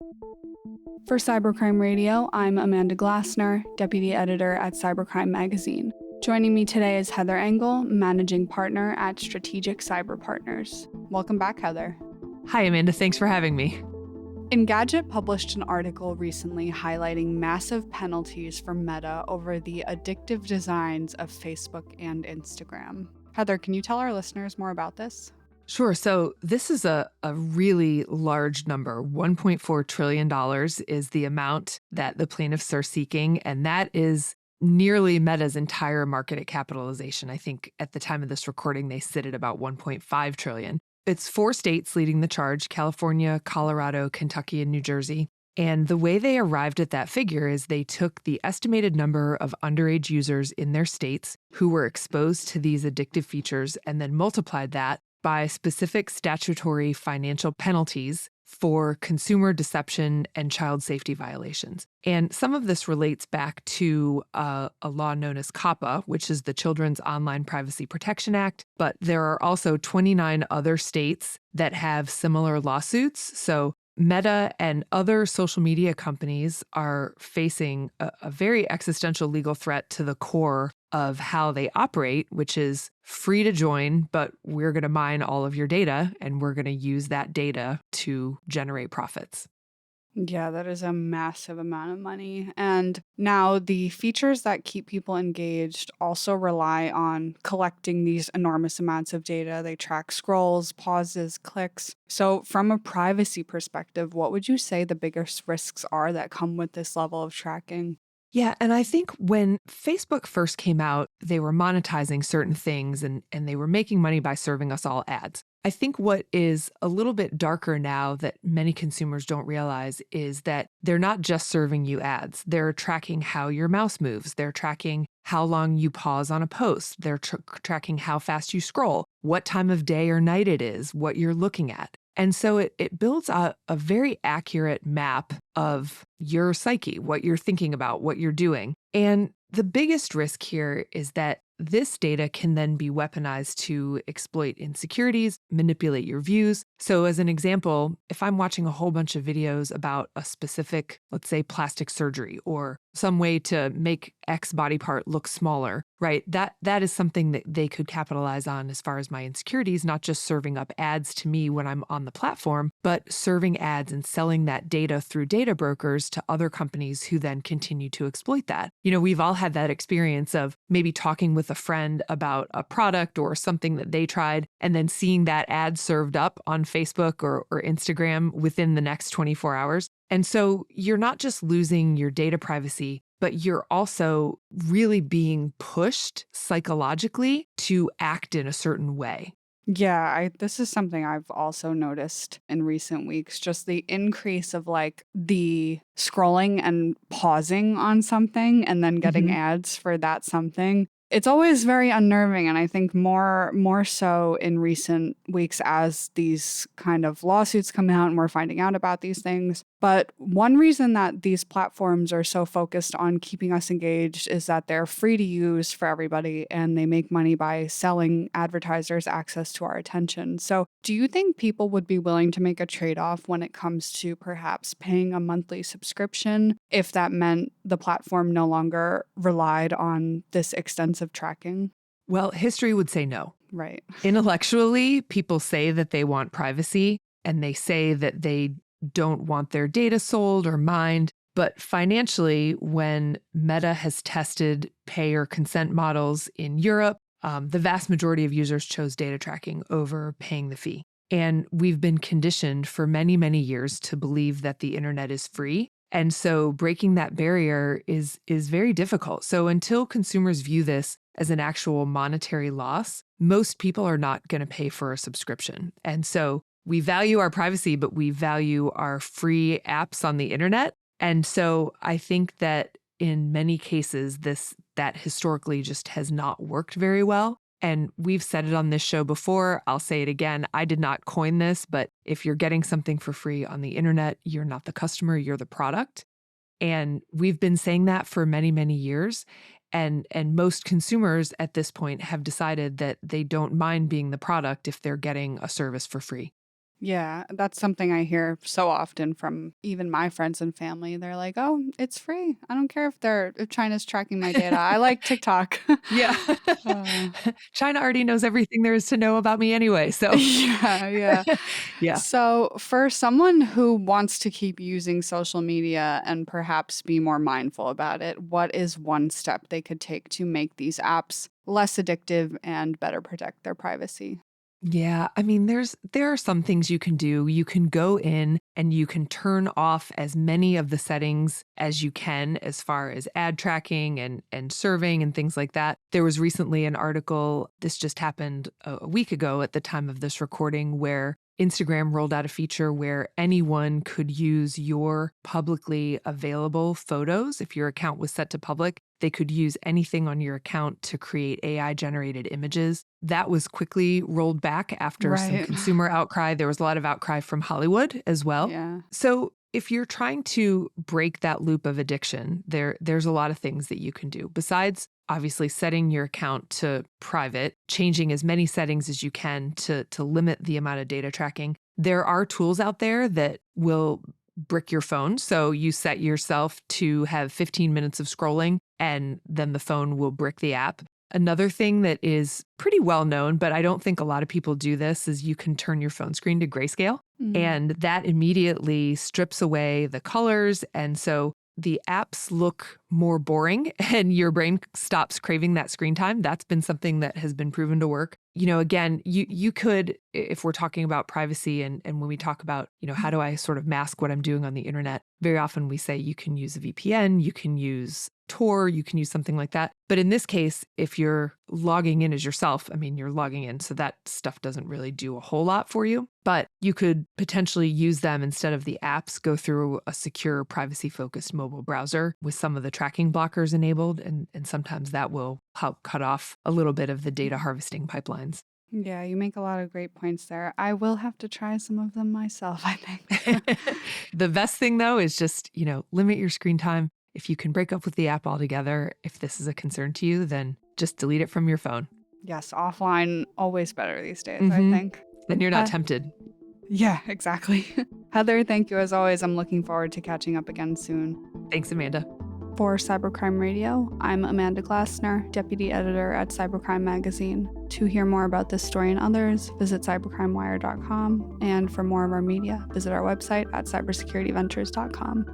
For Cybercrime Radio, I'm Amanda Glassner, Deputy Editor at Cybercrime Magazine. Joining me today is Heather Engel, Managing Partner at Strategic Cyber Partners. Welcome back, Heather. Hi, Amanda. Thanks for having me. Engadget published an article recently highlighting massive penalties for Meta over the addictive designs of Facebook and Instagram. Heather, can you tell our listeners more about this? Sure. So this is a really large number. $1.4 trillion is the amount that the plaintiffs are seeking, and that is nearly Meta's entire market capitalization. I think at the time of this recording, they sit at about $1.5 trillion. It's 4 states leading the charge: California, Colorado, Kentucky, and New Jersey. And the way they arrived at that figure is they took the estimated number of underage users in their states who were exposed to these addictive features and then multiplied that by specific statutory financial penalties for consumer deception and child safety violations. And some of this relates back to a law known as COPPA, which is the Children's Online Privacy Protection Act. But there are also 29 other states that have similar lawsuits. So Meta and other social media companies are facing a very existential legal threat to the core of how they operate, which is free to join, but we're going to mine all of your data and we're going to use that data to generate profits. Yeah, that is a massive amount of money. And now the features that keep people engaged also rely on collecting these enormous amounts of data. They track scrolls, pauses, clicks. So from a privacy perspective, what would you say the biggest risks are that come with this level of tracking? Yeah, and I think when Facebook first came out, they were monetizing certain things and they were making money by serving us all ads. I think what is a little bit darker now that many consumers don't realize is that they're not just serving you ads. They're tracking how your mouse moves. They're tracking how long you pause on a post. They're tracking how fast you scroll, what time of day or night it is, what you're looking at. And so it builds a very accurate map of your psyche, what you're thinking about, what you're doing. And the biggest risk here is that this data can then be weaponized to exploit insecurities, manipulate your views. So as an example, if I'm watching a whole bunch of videos about a specific, let's say, plastic surgery or some way to make X body part look smaller, right? That is something that they could capitalize on as far as my insecurities, not just serving up ads to me when I'm on the platform, but serving ads and selling that data through data brokers to other companies who then continue to exploit that. You know, we've all had that experience of maybe talking with a friend about a product or something that they tried and then seeing that ad served up on Facebook or Instagram within the next 24 hours. And so you're not just losing your data privacy, but you're also really being pushed psychologically to act in a certain way. Yeah, this is something I've also noticed in recent weeks, just the increase of like the scrolling and pausing on something and then getting ads for that something. It's always very unnerving, and I think more so in recent weeks as these kind of lawsuits come out and we're finding out about these things. But one reason that these platforms are so focused on keeping us engaged is that they're free to use for everybody and they make money by selling advertisers access to our attention. So do you think people would be willing to make a trade-off when it comes to perhaps paying a monthly subscription if that meant the platform no longer relied on this extensive tracking? Well, history would say no. Right. Intellectually, people say that they want privacy and they say that they don't want their data sold or mined. But financially, when Meta has tested pay or consent models in Europe, the vast majority of users chose data tracking over paying the fee. And we've been conditioned for many, many years to believe that the internet is free. And so breaking that barrier is very difficult. So until consumers view this as an actual monetary loss, most people are not going to pay for a subscription. And so we value our privacy, but we value our free apps on the internet. And so I think that in many cases, that historically just has not worked very well. And we've said it on this show before. I'll say it again. I did not coin this, but if you're getting something for free on the internet, you're not the customer, you're the product. And we've been saying that for many, many years. And most consumers at this point have decided that they don't mind being the product if they're getting a service for free. Yeah, that's something I hear so often from even my friends and family. They're like, "Oh, it's free. I don't care if China's tracking my data. I like TikTok." Yeah. Uh, China already knows everything there is to know about me anyway, so yeah, yeah. yeah. So, for someone who wants to keep using social media and perhaps be more mindful about it, what is one step they could take to make these apps less addictive and better protect their privacy? Yeah, I mean, there are some things you can do. You can go in and you can turn off as many of the settings as you can as far as ad tracking and serving and things like that. There was recently an article, this just happened a week ago at the time of this recording, where Instagram rolled out a feature where anyone could use your publicly available photos. If your account was set to public, they could use anything on your account to create AI generated images. That was quickly rolled back after some Right. consumer outcry. There was a lot of outcry from Hollywood as well. Yeah. So if you're trying to break that loop of addiction, there's a lot of things that you can do. Besides obviously setting your account to private, changing as many settings as you can to limit the amount of data tracking. There are tools out there that will brick your phone. So you set yourself to have 15 minutes of scrolling and then the phone will brick the app. Another thing that is pretty well known, but I don't think a lot of people do this, is you can turn your phone screen to grayscale. Mm. And that immediately strips away the colors. And so the apps look more boring and your brain stops craving that screen time. That's been something that has been proven to work. Again, you could, if we're talking about privacy and when we talk about, how do I sort of mask what I'm doing on the internet? Very often we say you can use a VPN, you can use Tor, you can use something like that. But in this case, if you're logging in as yourself, I mean, you're logging in, so that stuff doesn't really do a whole lot for you. But you could potentially use them instead of the apps, go through a secure, privacy-focused mobile browser with some of the tracking blockers enabled, and sometimes that will help cut off a little bit of the data harvesting pipelines. Yeah, you make a lot of great points there. I will have to try some of them myself, I think. The best thing, though, is just, limit your screen time. If you can break up with the app altogether, if this is a concern to you, then just delete it from your phone. Yes, offline, always better these days, I Mm-hmm. think. Then you're not tempted. Yeah, exactly. Heather, thank you as always. I'm looking forward to catching up again soon. Thanks, Amanda. For Cybercrime Radio, I'm Amanda Glassner, Deputy Editor at Cybercrime Magazine. To hear more about this story and others, visit cybercrimewire.com. And for more of our media, visit our website at cybersecurityventures.com.